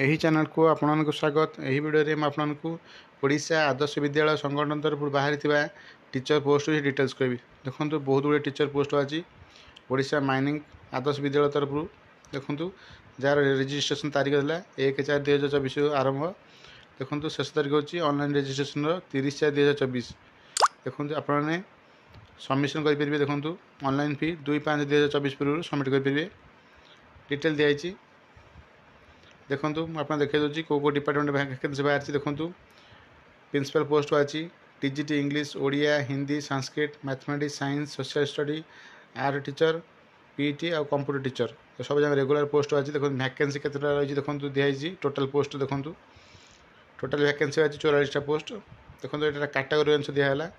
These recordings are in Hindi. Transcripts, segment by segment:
ଏହି ଚ୍ୟାନେଲକୁ ଆପଣମାନଙ୍କୁ ସ୍ୱାଗତ। ଏହି ଭିଡ଼ିଓରେ ମୁଁ ଆପଣଙ୍କୁ ଓଡ଼ିଶା ଆଦର୍ଶ ବିଦ୍ୟାଳୟ ସଂଗଠନ ତରଫରୁ ବାହାରିଥିବା ଟିଚର ପୋଷ୍ଟ ଡିଟେଲ୍ସ କହିବି। ଦେଖନ୍ତୁ ବହୁତ ଗୁଡ଼ିଏ ଟିଚର ପୋଷ୍ଟ ଅଛି ଓଡ଼ିଶା ମାଇନିଂ ଆଦର୍ଶ ବିଦ୍ୟାଳୟ ତରଫରୁ। ଦେଖନ୍ତୁ ଯାହାର ରେଜିଷ୍ଟ୍ରେସନ ତାରିଖ ହେଲା 1/4/2024 ଆରମ୍ଭ। ଦେଖନ୍ତୁ ଶେଷ ତାରିଖ ହେଉଛି ଅନଲାଇନ୍ ରେଜିଷ୍ଟ୍ରେସନର 30/4/2024। ଦେଖନ୍ତୁ ଆପଣମାନେ ସବମିଶନ କରିପାରିବେ। ଦେଖନ୍ତୁ ଅନଲାଇନ୍ ଫି 2/5/2024 ପୂର୍ବରୁ ସବମିଟ୍ କରିପାରିବେ। ଡିଟେଲ୍ ଦିଆଯାଇଛି। देखो मुझे देखा दूसरी कौ डिपार्टमेंट वैकेंसी बाहर। देखो प्रिंसिपल पोस्ट अच्छी TGT English Odia Hindi Sanskrit mathematics science social study art teacher PT और कंप्यूटर टीचर सब जगह रेगुलर पोस्ट अच्छी। देखो वैकेंसी के रही देखो दिखाई टोटाल पोस्ट देखो टोटाल वैकेंसी अच्छी 44टा पोस्ट। देखो ये कैटेगरी अनुसार दिहला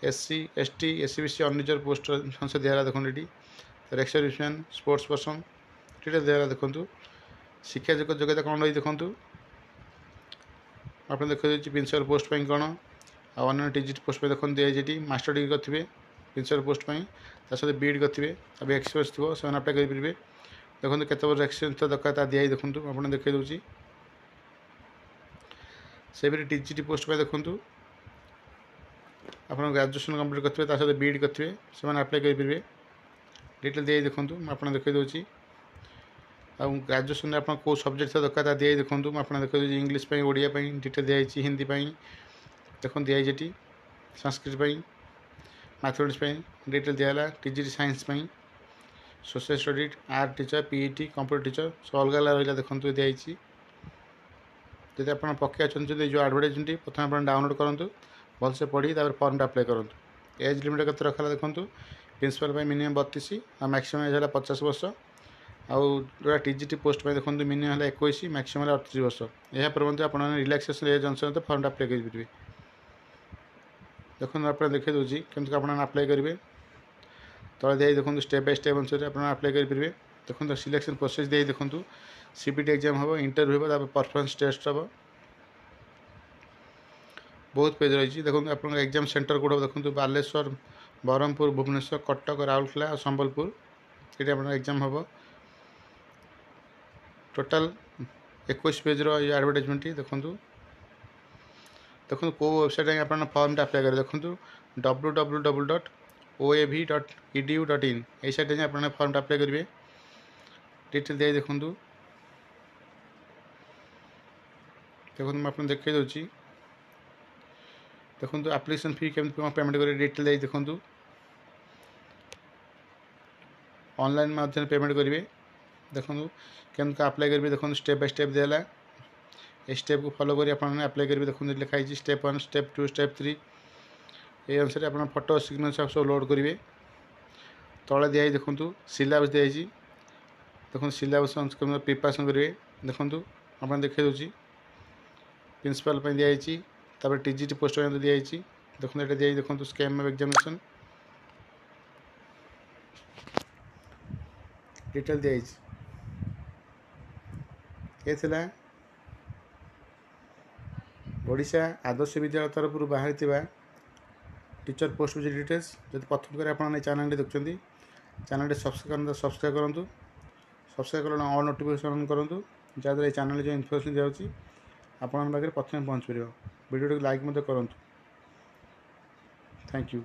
SC ST SC BC unreserved post अनुसार दिहला। देखो ये एक्सर्विसमैन स्पोर्ट्स पर्सन डिटेल दिहला। देखो शिक्षा योग्यता कौन रही देखो आप देखिए प्रिंसिपल पोस्ट पर कौन अन्य टीजीटी पोस्ट पर देखो दिखाई मास्टर डिग्री करेंगे प्रिंसिपल पोस्ट पर सहित बीएड करेंगे अब एक्सपीरियंस थो से अप्लाई करेंगे। देखो केत वर्ष एक्सपीरियंस दरकार दिखाई देखो आप देखिए दूसरी से टीजीटी पोस्ट पर देखो आप ग्रेजुएशन कंप्लीट करेंगे सहित बीएड करेंगे से अप्लाई करेंगे। डिटेल दिखाई देखो आप देखिए दूसरी आ ग्रेजुएशन आप कौ सब्जेक्ट दरकार दिखाई देखो आप देखिए इंग्लीश ओडिया डिटेल दिखाई हिंदी देखो दिखाई संस्कृत मैथमेटिक्स डिटेल दिहला TGT science social study art teacher PET computer teacher सब अलग अलग रहा। देखो दिखाई जब आप पकड़ा चाहते जो एडवर्टाइजमेंट प्रथम आप डाउनलोड करूँ भलसे पढ़ी फर्मटा अप्लाई करूँ। एज लिमिट के रखा देखो प्रिंसिपल मिनिमम 32 और मैक्सिमम एज है 50 वर्ष आउ जो टीजीटी पोस्ट पे देखो मिनिमम है 21 मैक्सिमम 38 वर्ष। यह आप रिलैक्सेशन एज अनुसार फर्म अप्लाई करेंगे। देखो आप देखिए दूसरी केमती आप अप्लाई करेंगे तले दिखाई देखो स्टेप बाय स्टेप अनुसार आप अप्लाई करेंगे। देखो सिलेक्शन प्रोसेस दिखाई देखो सीपीटी एग्जाम हम इंटरव्यू हम परफॉर्मेंस टेस्ट हम बहुत पेज रही। देखो आप एग्जाम सेंटर कौट देखो बालेश्वर ब्रह्मपुर भुवनेश्वर कटक राउरकेला और संबलपुर ये एग्जाम हम। टोटाल 21 पेज एडवर्टाइजमेंट देखो देखो कौ वेबसाइट आप फर्म अप्लाई करेंगे। देखो www.oav.edu.in ये साइट आप फर्म अप्लाई करेंगे। डिटेल दिखाई देखो देखो आप देखिए दूसरी देखो एप्लिकेशन फी केमती पेमेंट करेंगे। डिटेल दिखाई देखो ऑनलाइन माध्यम पेमेंट करेंगे। देखो केमती अप्लाई करेंगे देखो स्टेप बाय स्टेप दिहला ये स्टेप को फॉलो करी अप्लाई करेंगे। देखो लिखाई स्टेप 1 स्टेप 2 स्टेप 3 ये अनुसार आप फोटो सिग्नेचर सब लोड करेंगे। तले दिखाई देखो सिलेबस दिखाई देखो सिलेबस प्रिपरेशन करेंगे। देखो आप देखिए दूसरी प्रिंसिपल दिखाई टीजीटी पोस्ट दिखाई देखो ये दिखाई देखो स्केम ऑफ एग्जामिनेशन डिटेल दिखाई ये ओडिशा आदर्श विद्यालय तरफ बाहर टीचर पोस्ट डिटेल्स। जब प्रथम कर आप चैनल देखते चैनल सब्सक्राइब करूँ सब्सक्राइब कर ऑल नोटिफिकेशन करूँ जहाँद्वारा चैनल जो इनफर्मेशन दिखाई आपके प्रथम पहुँच पार। वीडियो लाइक करूँ। Thank you.